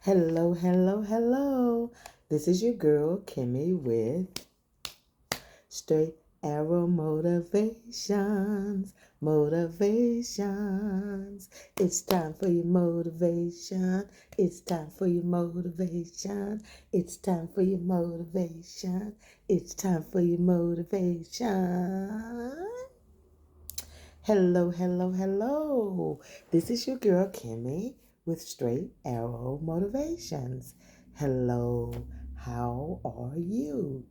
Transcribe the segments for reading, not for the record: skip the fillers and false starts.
Hello, hello, hello. This is your girl, Kimmy, with Straight Arrow Motivations. Motivations. It's time for your motivation. It's time for your motivation. It's time for your motivation. It's time for your motivation. Hello, hello, hello. This is your girl, Kimmy, with Straight Arrow Motivations. Hello, how are you?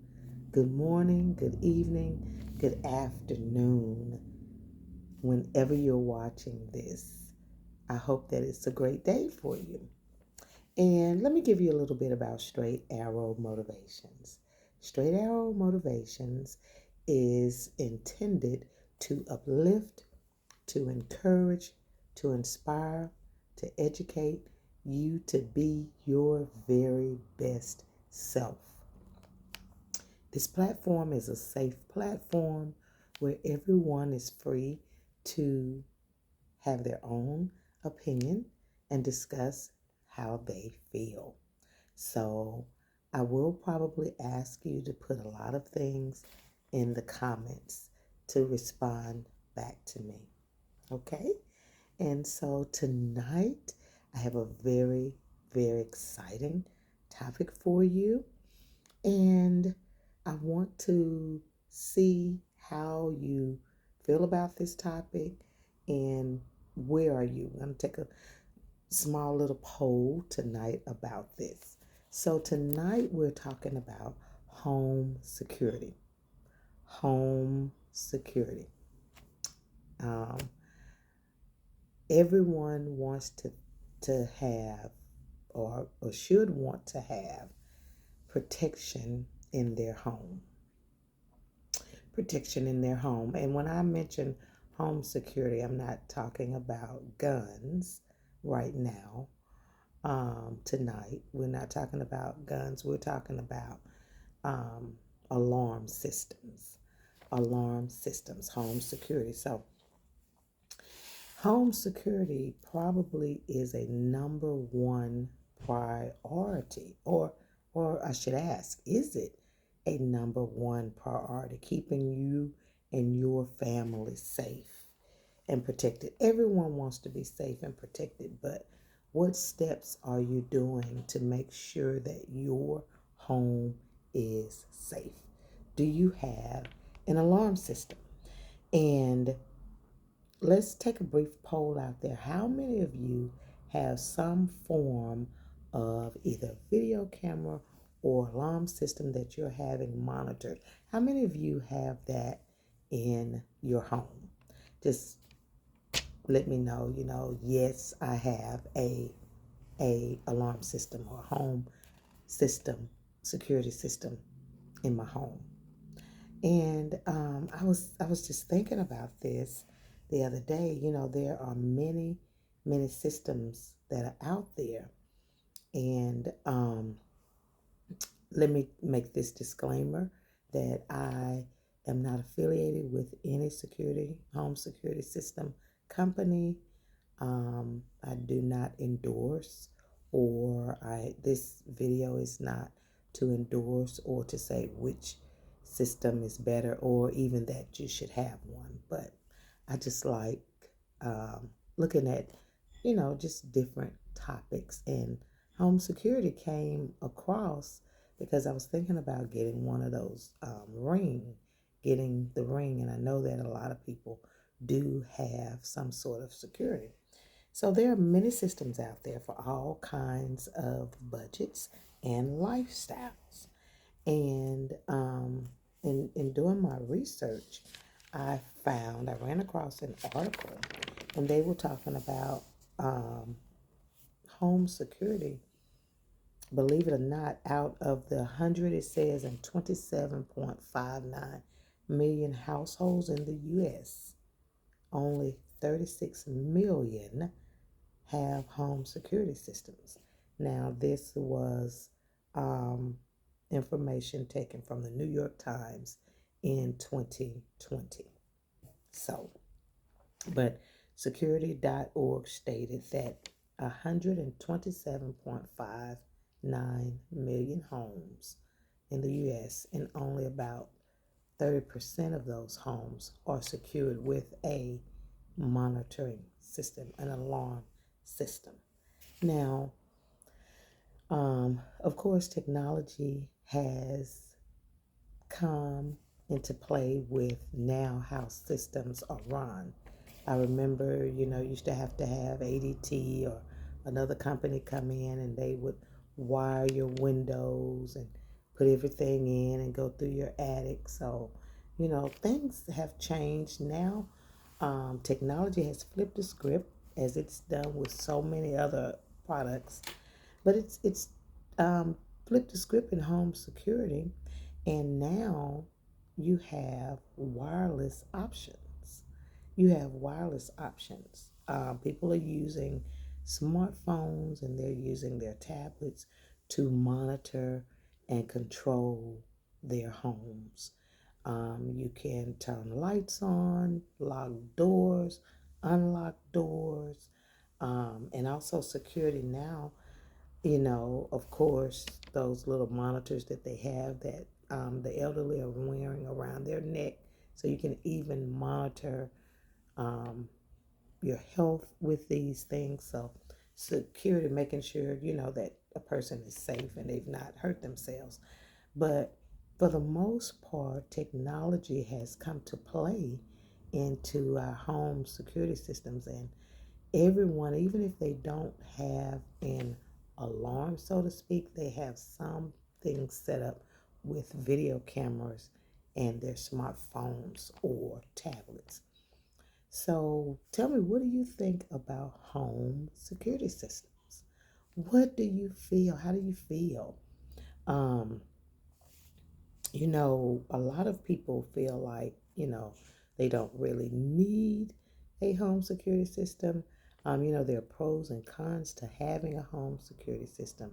Good morning, good evening, good afternoon. Whenever you're watching this, I hope that it's a great day for you. And let me give you a little bit about Straight Arrow Motivations. Straight Arrow Motivations is intended to uplift, to encourage, to inspire, to educate you to be your very best self. This platform is a safe platform where everyone is free to have their own opinion and discuss how they feel. So I will probably ask you to put a lot of things in the comments to respond back to me. Okay? And so tonight I have a very, very exciting topic for you. And I want to see how you feel about this topic and where are you. I'm going to take a small little poll tonight about this. So tonight we're talking about home security. Home security. Um, Everyone wants to have or should want to have protection in their home. Protection in their home. And when I mention home security, I'm not talking about guns right now. Tonight, we're not talking about guns. We're talking about um, alarm systems. Alarm systems, home security. So home security probably is a number one priority, or I should ask, is it a number one priority, keeping you and your family safe and protected? Everyone wants to be safe and protected, but what steps are you doing to make sure that your home is safe? Do you have an alarm system? And let's take a brief poll out there. How many of you have some form of either video camera or alarm system that you're having monitored? How many of you have that in your home? Just let me know, yes, I have a alarm system or home system, security system in my home. And I was just thinking about this the other day. There are many, many systems that are out there. And let me make this disclaimer that I am not affiliated with any home security system company. I do not endorse, or this video is not to endorse or to say which system is better or even that you should have one. But I just like looking at, just different topics. And home security came across because I was thinking about getting one of those getting the ring. And I know that a lot of people do have some sort of security. So there are many systems out there for all kinds of budgets and lifestyles. And in doing my research, I ran across an article, and they were talking about home security. Believe it or not, out of the 100, it says in 27.59 million households in the U.S., only 36 million have home security systems. Now, this was information taken from the New York Times in 2020. So, but security.org stated that 127.59 million homes in the U.S., and only about 30% of those homes are secured with a monitoring system, an alarm system. Now, of course, technology has come into play with now how systems are run. I remember, used to have ADT or another company come in and they would wire your windows and put everything in and go through your attic. So, things have changed now. Technology has flipped the script as it's done with so many other products, but it's um, flipped the script in home security, and now you have wireless options. You have wireless options. People are using smartphones and they're using their tablets to monitor and control their homes. You can turn lights on, lock doors, unlock doors, and also security now. Of course, those little monitors that they have that the elderly are wearing around their neck, so you can even monitor um, your health with these things. So, security, making sure that a person is safe and they've not hurt themselves. But for the most part, technology has come to play into our home security systems, and everyone, even if they don't have an alarm, so to speak, they have something set up with video cameras and their smartphones or tablets. So tell me, what do you think about home security systems? What do you feel? How do you feel? Um, a lot of people feel like, they don't really need a home security system. There are pros and cons to having a home security system.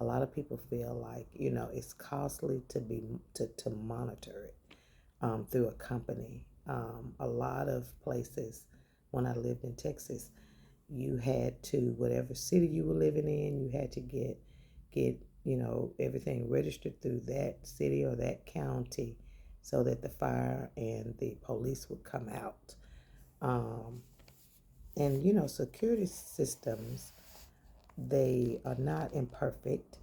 A lot of people feel like, it's costly to monitor it through a company. A lot of places, when I lived in Texas, you had to, whatever city you were living in, you had to get everything registered through that city or that county, so that the fire and the police would come out. um, and security systems, they are not imperfect.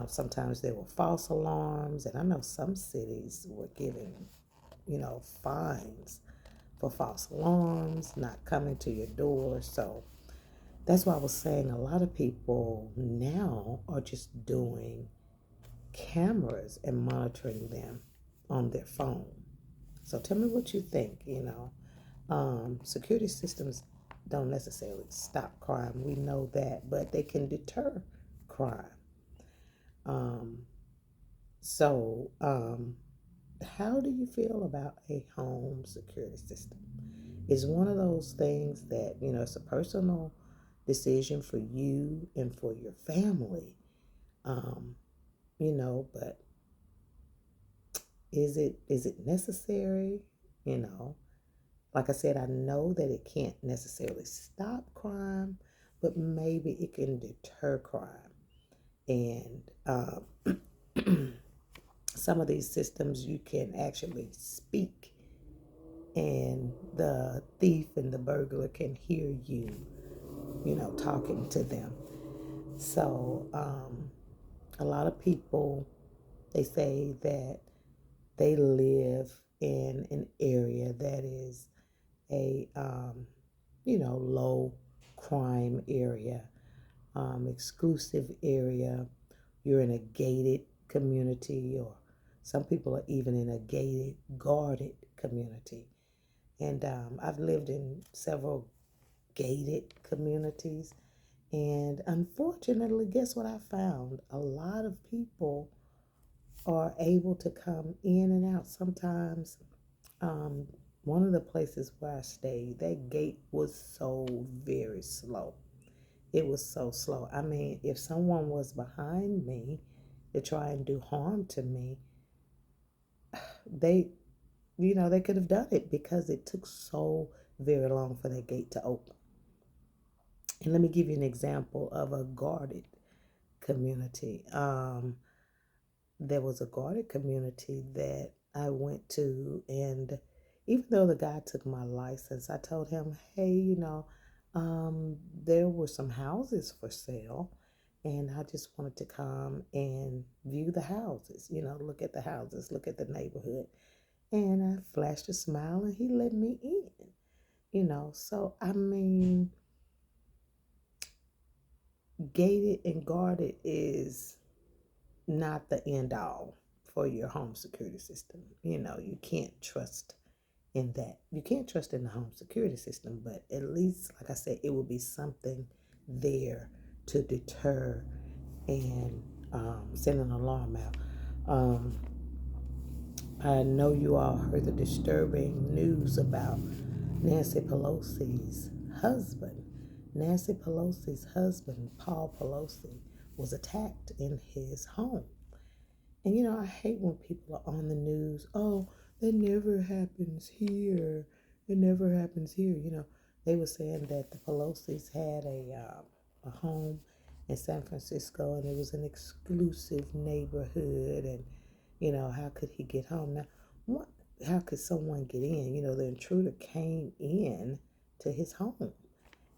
Sometimes there were false alarms, and I know some cities were giving fines for false alarms not coming to your door. So that's why I was saying a lot of people now are just doing cameras and monitoring them on their phone. So tell me what you think. Security systems don't necessarily stop crime. We know that, but they can deter crime. Um, so, how do you feel about a home security system? It's one of those things that, it's a personal decision for you and for your family. Um, but is it necessary? You know, like I said, I know that it can't necessarily stop crime, but maybe it can deter crime. And some of these systems, you can actually speak, and the thief and the burglar can hear you, talking to them. So, a lot of people, they say that they live in an area that is a, low crime area, exclusive area. You're in a gated community, or some people are even in a gated, guarded community. And I've lived in several gated communities. And unfortunately, guess what I found? A lot of people are able to come in and out. Sometimes, um, one of the places where I stayed, that gate was so very slow. It was so slow. I mean, if someone was behind me to try and do harm to me, they, they could have done it because it took so very long for that gate to open. And let me give you an example of a guarded community. There was a guarded community that I went to, and even though the guy took my license, I told him, hey, there were some houses for sale, and I just wanted to come and view the houses, look at the houses, look at the neighborhood. And I flashed a smile, and he let me in. So I mean, gated and guarded is not the end all for your home security system. You can't trust in that. You can't trust in the home security system, but at least, like I said, it will be something there to deter and send an alarm out. Um, I know you all heard the disturbing news about Nancy Pelosi's husband. Nancy Pelosi's husband, Paul Pelosi, was attacked in his home. And I hate when people are on the news. Oh, that never happens here. It never happens here. They were saying that the Pelosi's had a home in San Francisco, and it was an exclusive neighborhood. And how could he get home? Now, what? How could someone get in? The intruder came in to his home,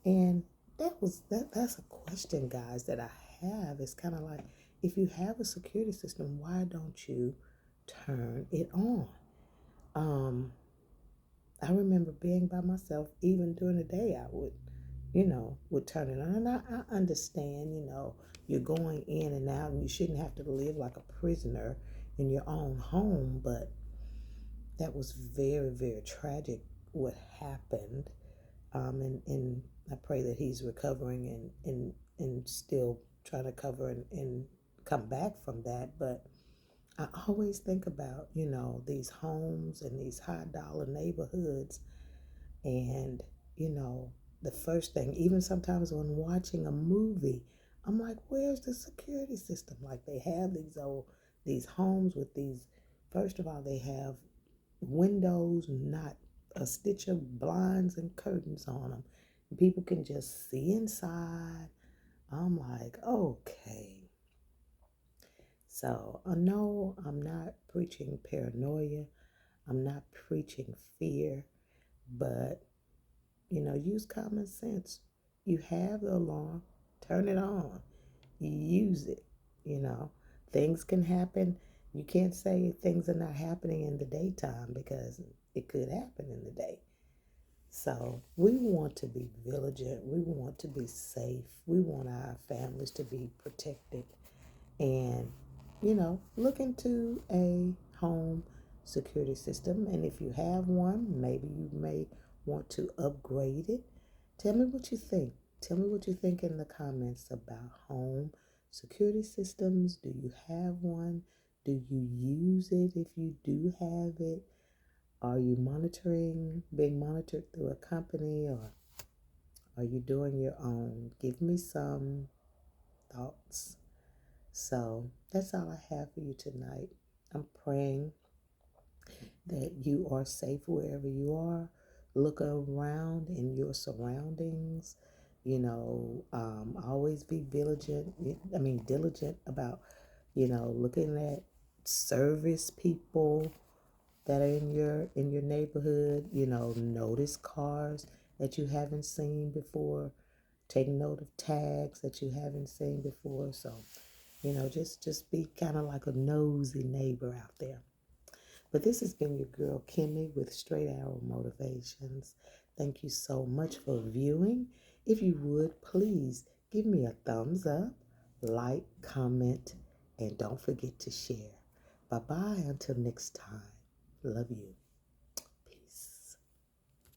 and that's a question, guys, that I have. It's kind of like, if you have a security system, why don't you turn it on? I remember being by myself, even during the day, I would turn it on. And I understand, you're going in and out, and you shouldn't have to live like a prisoner in your own home, but that was very, very tragic what happened. And I pray that he's recovering and still trying to cover and come back from that. But I always think about, these homes and these high dollar neighborhoods. And, you know, the first thing, even sometimes when watching a movie, I'm like, where's the security system? Like, they have these homes with these, first of all, they have windows, not a stitch of blinds and curtains on them. People can just see inside. I'm like, okay. So I know I'm not preaching paranoia. I'm not preaching fear, but use common sense. You have the alarm, turn it on. You use it. You know, things can happen. You can't say things are not happening in the daytime, because it could happen in the day. So we want to be vigilant. We want to be safe. We want our families to be protected. And, look into a home security system. And if you have one, maybe you may want to upgrade it. Tell me what you think. Tell me what you think in the comments about home security systems. Do you have one? Do you use it if you do have it? Are you being monitored through a company, or are you doing your own? Give me some thoughts. So that's all I have for you tonight. I'm praying that you are safe wherever you are. Look around in your surroundings. Always be diligent about, looking at service people that are in your neighborhood. Notice cars that you haven't seen before. Take note of tags that you haven't seen before. So, just be kind of like a nosy neighbor out there. But this has been your girl Kimmy with Straight Arrow Motivations. Thank you so much for viewing. If you would, please give me a thumbs up, like, comment, and don't forget to share. Bye-bye until next time. Love you.